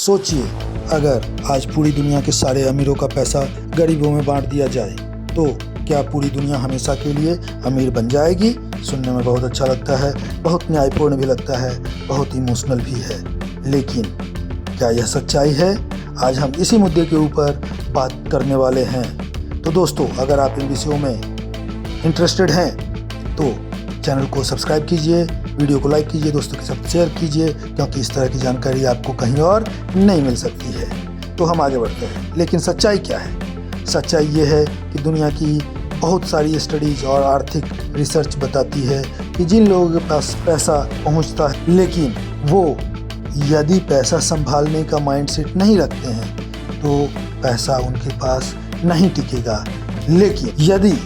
सोचिए, अगर आज पूरी दुनिया के सारे अमीरों का पैसा गरीबों में बांट दिया जाए तो क्या पूरी दुनिया हमेशा के लिए अमीर बन जाएगी? सुनने में बहुत अच्छा लगता है, बहुत न्यायपूर्ण भी लगता है, बहुत इमोशनल भी है, लेकिन क्या यह सच्चाई है? आज हम इसी मुद्दे के ऊपर बात करने वाले हैं। तो दोस्तों, अगर आप इन विषयों में इंटरेस्टेड हैं तो चैनल को सब्सक्राइब कीजिए, वीडियो को लाइक कीजिए, दोस्तों के साथ शेयर कीजिए, क्योंकि इस तरह की जानकारी आपको कहीं और नहीं मिल सकती है। तो हम आगे बढ़ते हैं, लेकिन सच्चाई क्या है? सच्चाई ये है कि दुनिया की बहुत सारी स्टडीज और आर्थिक रिसर्च बताती है कि जिन लोगों के पास पैसा पहुंचता है, लेकिन वो यदि पैसा संभालने का माइंडसेट नहीं रखते हैं तो पैसा उनके पास नहीं टिकेगा। लेकिन यदि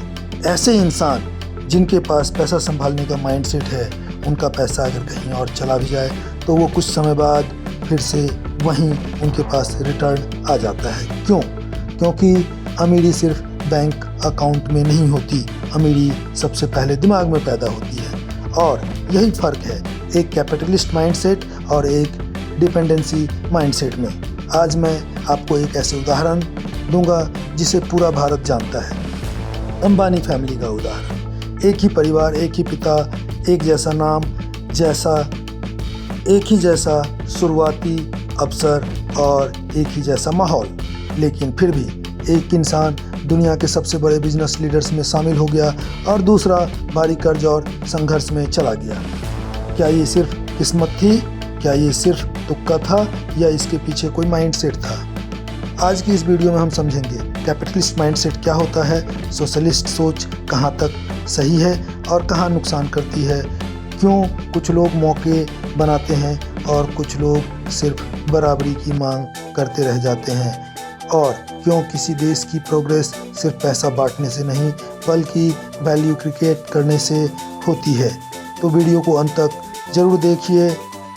ऐसे इंसान जिनके पास पैसा संभालने का माइंडसेट है, उनका पैसा अगर कहीं और चला भी जाए तो वो कुछ समय बाद फिर से वहीं उनके पास रिटर्न आ जाता है। क्यों? क्योंकि अमीरी सिर्फ बैंक अकाउंट में नहीं होती, अमीरी सबसे पहले दिमाग में पैदा होती है। और यही फ़र्क है एक कैपिटलिस्ट माइंडसेट और एक डिपेंडेंसी माइंडसेट में। आज मैं आपको एक ऐसे उदाहरण दूंगा जिसे पूरा भारत जानता है, अंबानी फैमिली का उदाहरण। एक ही परिवार, एक ही पिता, एक जैसा नाम, एक ही जैसा शुरुआती अवसर और एक ही जैसा माहौल, लेकिन फिर भी एक इंसान दुनिया के सबसे बड़े बिजनेस लीडर्स में शामिल हो गया और दूसरा भारी कर्ज और संघर्ष में चला गया। क्या ये सिर्फ किस्मत थी? क्या ये सिर्फ तुक्का था या इसके पीछे कोई माइंडसेट था? आज की इस वीडियो में हम समझेंगे कैपिटलिस्ट माइंडसेट क्या होता है, सोशलिस्ट सोच कहाँ तक सही है और कहाँ नुकसान करती है, क्यों कुछ लोग मौके बनाते हैं और कुछ लोग सिर्फ बराबरी की मांग करते रह जाते हैं, और क्यों किसी देश की प्रोग्रेस सिर्फ पैसा बांटने से नहीं बल्कि वैल्यू क्रिएट करने से होती है। तो वीडियो को अंत तक ज़रूर देखिए,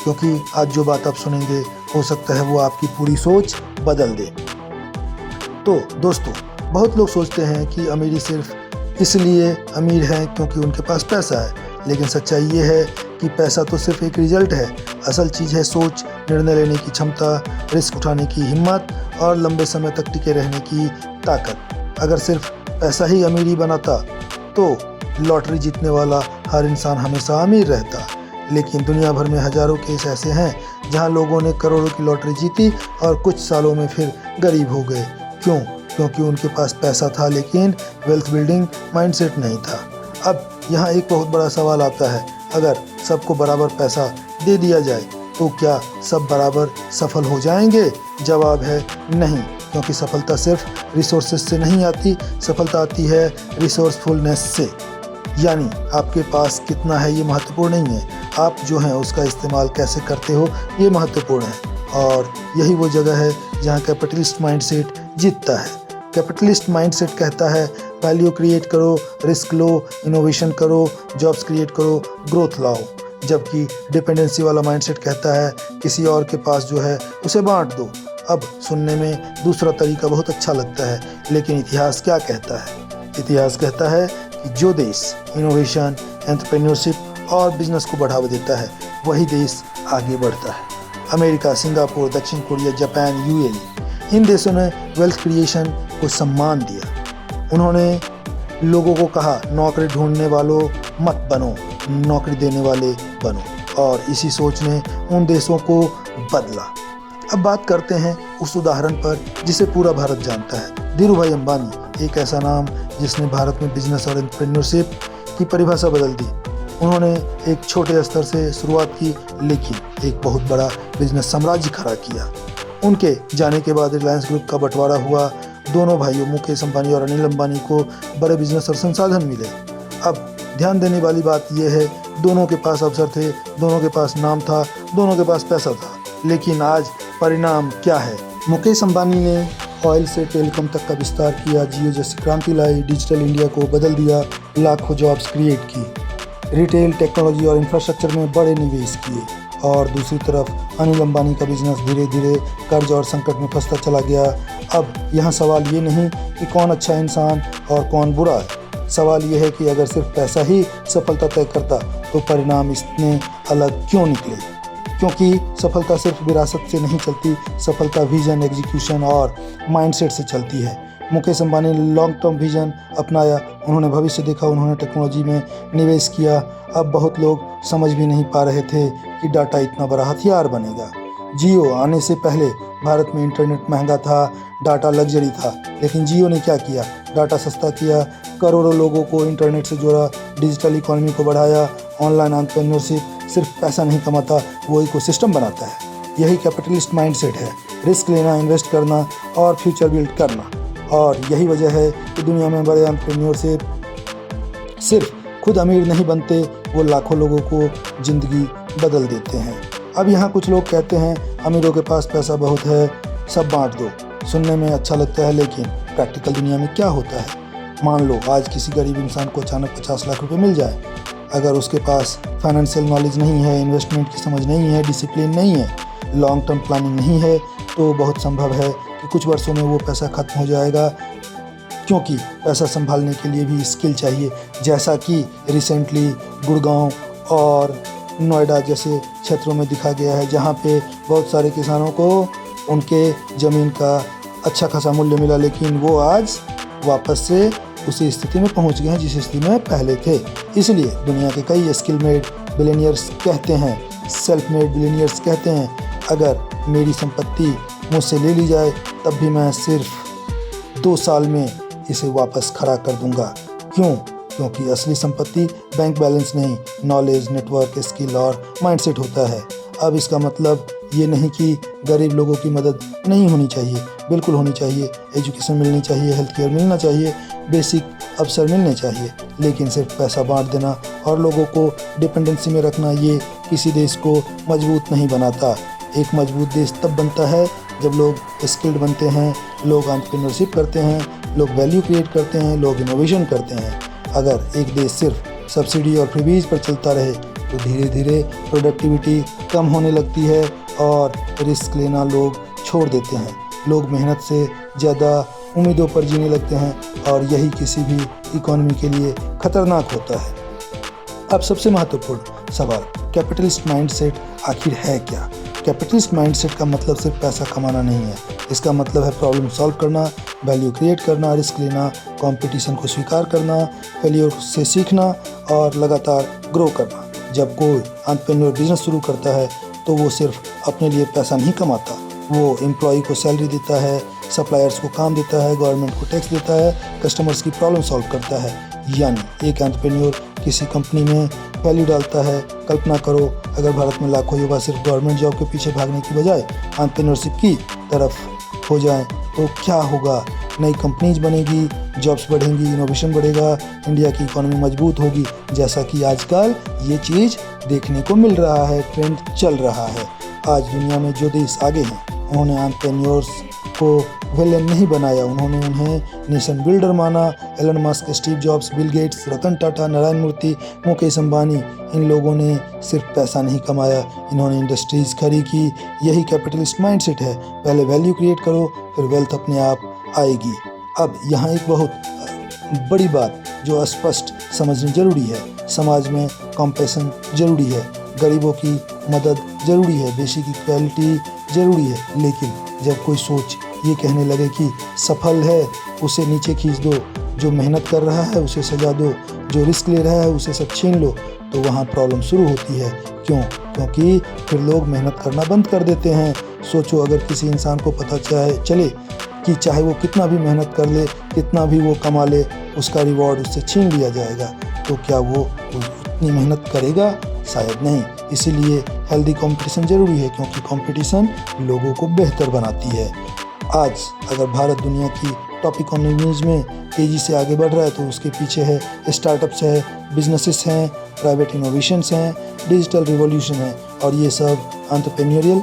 क्योंकि आज जो बात आप सुनेंगे हो सकता है वो आपकी पूरी सोच बदल दे। तो दोस्तों, बहुत लोग सोचते हैं कि अमीरी सिर्फ इसलिए अमीर हैं क्योंकि उनके पास पैसा है, लेकिन सच्चाई ये है कि पैसा तो सिर्फ एक रिजल्ट है। असल चीज़ है सोच, निर्णय लेने की क्षमता, रिस्क उठाने की हिम्मत और लंबे समय तक टिके रहने की ताकत। अगर सिर्फ पैसा ही अमीरी बनाता तो लॉटरी जीतने वाला हर इंसान हमेशा अमीर रहता, लेकिन दुनिया भर में हज़ारों केस ऐसे हैं जहां लोगों ने करोड़ों की लॉटरी जीती और कुछ सालों में फिर गरीब हो गए। क्यों? क्योंकि उनके पास पैसा था लेकिन वेल्थ बिल्डिंग माइंडसेट नहीं था। अब यहाँ एक बहुत बड़ा सवाल आता है, अगर सबको बराबर पैसा दे दिया जाए तो क्या सब बराबर सफल हो जाएंगे? जवाब है नहीं, क्योंकि सफलता सिर्फ रिसोर्सेज से नहीं आती, सफलता आती है रिसोर्सफुलनेस से। यानी आपके पास कितना है ये महत्वपूर्ण नहीं है, आप जो हैं उसका इस्तेमाल कैसे करते हो ये महत्वपूर्ण है। और यही वो जगह है जहाँ कैपिटलिस्ट माइंडसेट जीतता है। कैपिटलिस्ट माइंडसेट कहता है वैल्यू क्रिएट करो, रिस्क लो, इनोवेशन करो, जॉब्स क्रिएट करो, ग्रोथ लाओ। जबकि डिपेंडेंसी वाला माइंडसेट कहता है किसी और के पास जो है उसे बांट दो। अब सुनने में दूसरा तरीका बहुत अच्छा लगता है, लेकिन इतिहास क्या कहता है? इतिहास कहता है कि जो देश इनोवेशन, एंटरप्रेन्योरशिप और बिजनेस को बढ़ावा देता है वही देश आगे बढ़ता है। अमेरिका, सिंगापुर, दक्षिण कोरिया, जापान, यूएई, इन देशों ने वेल्थ क्रिएशन को सम्मान दिया। उन्होंने लोगों को कहा नौकरी ढूंढने वालों मत बनो, नौकरी देने वाले बनो, और इसी सोच ने उन देशों को बदला। अब बात करते हैं उस उदाहरण पर जिसे पूरा भारत जानता है, धीरूभाई अंबानी। एक ऐसा नाम जिसने भारत में बिजनेस और एंटरप्रेन्योरशिप की परिभाषा बदल दी। उन्होंने एक छोटे स्तर से शुरुआत की, लेकिन एक बहुत बड़ा बिजनेस साम्राज्य खड़ा किया। उनके जाने के बाद रिलायंस ग्रुप का बंटवारा हुआ। दोनों भाइयों मुकेश अंबानी और अनिल अंबानी को बड़े बिजनेस और संसाधन मिले। अब ध्यान देने वाली बात यह है, दोनों के पास अवसर थे, दोनों के पास नाम था, दोनों के पास पैसा था, लेकिन आज परिणाम क्या है? मुकेश अंबानी ने ऑयल से टेलीकॉम तक का विस्तार किया, जियो जैसी क्रांति लाई, डिजिटल इंडिया को बदल दिया, लाखों जॉब्स क्रिएट की, रिटेल, टेक्नोलॉजी और इंफ्रास्ट्रक्चर में बड़े निवेश किए। और दूसरी तरफ अनिल अंबानी का बिजनेस धीरे धीरे कर्ज और संकट में फंसता चला गया। अब यहाँ सवाल ये नहीं कि कौन अच्छा इंसान और कौन बुरा है, सवाल ये है कि अगर सिर्फ पैसा ही सफलता तय करता तो परिणाम इतने अलग क्यों निकले? क्योंकि सफलता सिर्फ विरासत से नहीं चलती, सफलता विजन, एग्जीक्यूशन और माइंडसेट से चलती है। मुकेश अंबानी ने लॉन्ग टर्म विजन अपनाया, उन्होंने भविष्य देखा, उन्होंने टेक्नोलॉजी में निवेश किया। अब बहुत लोग समझ भी नहीं पा रहे थे कि डाटा इतना बड़ा हथियार बनेगा। जियो आने से पहले भारत में इंटरनेट महंगा था, डाटा लग्जरी था, लेकिन जियो ने क्या किया? डाटा सस्ता किया, करोड़ों लोगों को इंटरनेट से जोड़ा, डिजिटल इकोनॉमी को बढ़ाया। ऑनलाइन एंटरप्रेन्योरशिप सिर्फ पैसा नहीं कमाता, वो इकोसिस्टम बनाता है। यही कैपिटलिस्ट माइंडसेट है, रिस्क लेना, इन्वेस्ट करना और फ्यूचर बिल्ड करना। और यही वजह है कि दुनिया में बड़े एंटरप्रेन्योरशिप सिर्फ खुद अमीर नहीं बनते, वो लाखों लोगों को ज़िंदगी बदल देते हैं। अब यहाँ कुछ लोग कहते हैं अमीरों के पास पैसा बहुत है, सब बांट दो। सुनने में अच्छा लगता है, लेकिन प्रैक्टिकल दुनिया में क्या होता है? मान लो आज किसी गरीब इंसान को अचानक 50 लाख रुपए मिल जाए। अगर उसके पास फाइनेंशियल नॉलेज नहीं है, इन्वेस्टमेंट की समझ नहीं है, डिसिप्लिन नहीं है, लॉन्ग टर्म प्लानिंग नहीं है, तो बहुत संभव है कि कुछ वर्षों में वो पैसा खत्म हो जाएगा, क्योंकि पैसा संभालने के लिए भी स्किल चाहिए। जैसा कि रिसेंटली गुड़गांव और नोएडा जैसे क्षेत्रों में दिखा गया है, जहाँ पे बहुत सारे किसानों को उनके ज़मीन का अच्छा खासा मूल्य मिला, लेकिन वो आज वापस से उसी स्थिति में पहुंच गए हैं जिस स्थिति में पहले थे। इसलिए दुनिया के कई स्किल मेड बिलियनियर्स कहते हैं, सेल्फ मेड बिलियनियर्स कहते हैं, अगर मेरी संपत्ति मुझसे ले ली जाए तब भी मैं सिर्फ 2 साल में इसे वापस खड़ा कर दूंगा। क्यों? क्योंकि असली संपत्ति बैंक बैलेंस नहीं, नॉलेज, नेटवर्क, स्किल और माइंडसेट होता है। अब इसका मतलब ये नहीं कि गरीब लोगों की मदद नहीं होनी चाहिए, बिल्कुल होनी चाहिए। एजुकेशन मिलनी चाहिए, हेल्थ केयर मिलना चाहिए, बेसिक अवसर मिलने चाहिए, लेकिन सिर्फ पैसा बांट देना और लोगों को डिपेंडेंसी में रखना, ये किसी देश को मजबूत नहीं बनाता। एक मजबूत देश तब बनता है जब लोग स्किल्ड बनते हैं, लोग एंटरप्रेन्योरशिप करते हैं, लोग वैल्यू क्रिएट करते हैं, लोग इनोवेशन करते हैं। अगर एक देश सिर्फ सब्सिडी और फ्रीबीज पर चलता रहे तो धीरे धीरे प्रोडक्टिविटी कम होने लगती है और रिस्क लेना लोग छोड़ देते हैं। लोग मेहनत से ज़्यादा उम्मीदों पर जीने लगते हैं और यही किसी भी इकोनॉमी के लिए खतरनाक होता है। अब सबसे महत्वपूर्ण सवाल, कैपिटलिस्ट माइंडसेट आखिर है क्या? कैपिटलिस्ट माइंडसेट का मतलब सिर्फ पैसा कमाना नहीं है, इसका मतलब है प्रॉब्लम सॉल्व करना, वैल्यू क्रिएट करना, रिस्क लेना, कंपटीशन को स्वीकार करना, फेलियर से सीखना और लगातार ग्रो करना। जब कोई एंटरप्रेन्योर बिजनेस शुरू करता है तो वो सिर्फ अपने लिए पैसा नहीं कमाता, वो एम्प्लॉय को सैलरी देता है, सप्लायर्स को काम देता है, गवर्नमेंट को टैक्स देता है, कस्टमर्स की प्रॉब्लम सॉल्व करता है। यानी एक एंटरप्रेन्योर किसी कंपनी में वैल्यू डालता है। कल्पना करो अगर भारत में लाखों युवा सिर्फ गवर्नमेंट जॉब के पीछे भागने की बजाय एंटरप्रेन्योरशिप की तरफ हो जाएं तो क्या होगा? नई कंपनीज बनेगी, जॉब्स बढ़ेंगी, इनोवेशन बढ़ेगा, इंडिया की इकोनॉमी मजबूत होगी, जैसा कि आजकल ये चीज़ देखने को मिल रहा है, ट्रेंड चल रहा है। आज दुनिया में जो देश आगे हैं उन्होंने एंटरप्रेन्योर्स को विलेन नहीं बनाया, उन्होंने उन्हें नेशन बिल्डर माना। Elon Musk, Steve Jobs, Bill Gates, Ratan Tata, Narayan Murthy, Mukesh Ambani, इन लोगों ने सिर्फ पैसा नहीं कमाया, इन्होंने इंडस्ट्रीज़ खड़ी की। यही कैपिटलिस्ट माइंडसेट है, पहले वैल्यू क्रिएट करो फिर वेल्थ अपने आप आएगी। अब यहाँ एक बहुत बड़ी बात जो स्पष्ट समझनी जरूरी है, समाज में कॉम्पैशन जरूरी है, गरीबों की मदद जरूरी है, बेसिक इक्वालिटी जरूरी है, लेकिन जब कोई सोच ये कहने लगे कि सफल है उसे नीचे खींच दो, जो मेहनत कर रहा है उसे सजा दो, जो रिस्क ले रहा है उसे सब छीन लो, तो वहाँ प्रॉब्लम शुरू होती है। क्यों? क्योंकि फिर लोग मेहनत करना बंद कर देते हैं। सोचो अगर किसी इंसान को पता चले कि चाहे वो कितना भी मेहनत कर ले, कितना भी वो कमा ले, उसका रिवॉर्ड उससे छीन लिया जाएगा, तो क्या वो उतनी मेहनत करेगा? शायद नहीं। इसीलिए हेल्दी कंपटीशन ज़रूरी है, क्योंकि कंपटीशन लोगों को बेहतर बनाती है। आज अगर भारत दुनिया की टॉप इकोनॉमीज में तेज़ी से आगे बढ़ रहा है तो उसके पीछे है स्टार्टअप्स है, बिजनेसेस हैं, प्राइवेट इनोवेशंस हैं, डिजिटल रिवॉल्यूशन है, और ये सब एंटरप्रेन्योरियल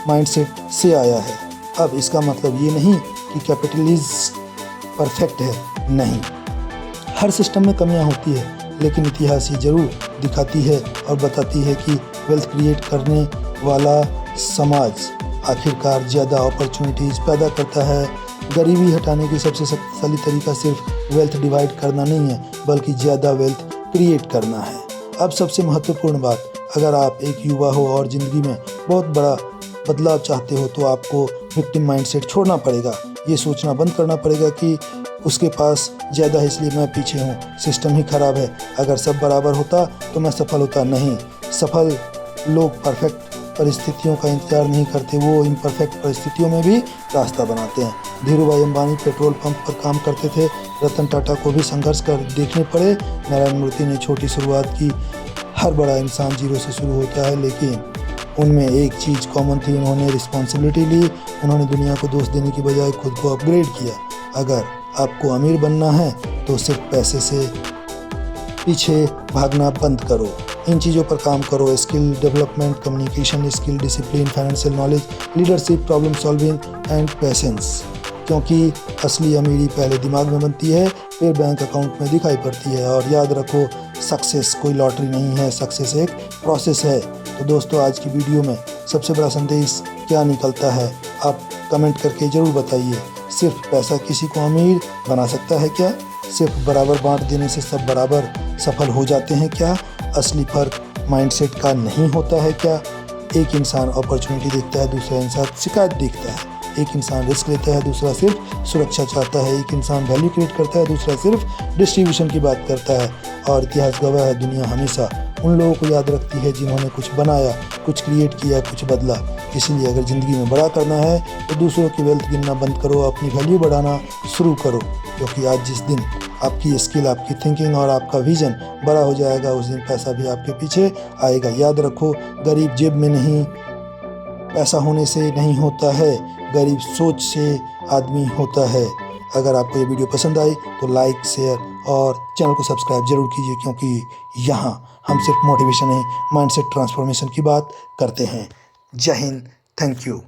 माइंडसेट से आया है। अब इसका मतलब ये नहीं कि कैपिटलिज्म परफेक्ट है, नहीं, हर सिस्टम में कमियां होती है, लेकिन इतिहास ये जरूर दिखाती है और बताती है कि वेल्थ क्रिएट करने वाला समाज आखिरकार ज़्यादा अपॉर्चुनिटीज़ पैदा करता है। गरीबी हटाने की सबसे शक्तिशाली तरीका सिर्फ वेल्थ डिवाइड करना नहीं है, बल्कि ज़्यादा वेल्थ क्रिएट करना है। अब सबसे महत्वपूर्ण बात, अगर आप एक युवा हो और ज़िंदगी में बहुत बड़ा बदलाव चाहते हो तो आपको विक्टिम माइंडसेट छोड़ना पड़ेगा। ये सोचना बंद करना पड़ेगा कि उसके पास ज़्यादा है इसलिए मैं पीछे हूँ, सिस्टम ही ख़राब है, अगर सब बराबर होता तो मैं सफल होता। नहीं, सफल लोग परफेक्ट परिस्थितियों का इंतजार नहीं करते, वो इम्परफेक्ट परिस्थितियों में भी रास्ता बनाते हैं। धीरूभाई अंबानी पेट्रोल पंप पर काम करते थे, रतन टाटा को भी संघर्ष कर देखने पड़े, नारायण मूर्ति ने छोटी शुरुआत की। हर बड़ा इंसान जीरो से शुरू होता है, लेकिन उनमें एक चीज़ कॉमन थी, उन्होंने रिस्पॉन्सिबिलिटी ली। उन्होंने दुनिया को दोष देने की बजाय खुद को अपग्रेड किया। अगर आपको अमीर बनना है तो सिर्फ पैसे से पीछे भागना बंद करो, इन चीज़ों पर काम करो। Skill development, communication skill, discipline, financial knowledge, leadership, problem solving and patience. क्योंकि असली अमीरी पहले दिमाग में बनती है, फिर बैंक अकाउंट में दिखाई पड़ती है। और याद रखो, सक्सेस कोई लॉटरी नहीं है, सक्सेस एक प्रोसेस है। तो दोस्तों, आज की वीडियो में सबसे बड़ा संदेश क्या निकलता है, आप कमेंट करके ज़रूर बताइए। सिर्फ पैसा किसी को अमीर बना सकता है क्या? सिर्फ बराबर बांट देने से सब बराबर सफल हो जाते हैं क्या? असली फर्क माइंडसेट का नहीं होता है क्या? एक इंसान अपॉर्चुनिटी देखता है, दूसरा इंसान शिकायत देखता है। एक इंसान रिस्क लेता है, दूसरा सिर्फ सुरक्षा चाहता है। एक इंसान वैल्यू क्रिएट करता है, दूसरा सिर्फ डिस्ट्रीब्यूशन की बात करता है। और इतिहास गवाह है, दुनिया हमेशा उन लोगों को याद रखती है जिन्होंने कुछ बनाया, कुछ क्रिएट किया, कुछ बदला। इसलिए अगर ज़िंदगी में बड़ा करना है तो दूसरों की वेल्थ गिनना बंद करो, अपनी वैल्यू बढ़ाना शुरू करो। क्योंकि आज जिस दिन आपकी स्किल, आपकी थिंकिंग और आपका विजन बड़ा हो जाएगा, उस दिन पैसा भी आपके पीछे आएगा। याद रखो, गरीब जेब में नहीं, पैसा होने से नहीं होता है, गरीब सोच से आदमी होता है। अगर आपको ये वीडियो पसंद आई तो लाइक, शेयर और चैनल को सब्सक्राइब जरूर कीजिए, क्योंकि यहाँ हम सिर्फ मोटिवेशन नहीं, माइंडसेट ट्रांसफॉर्मेशन की बात करते हैं। जय हिंद, थैंक यू।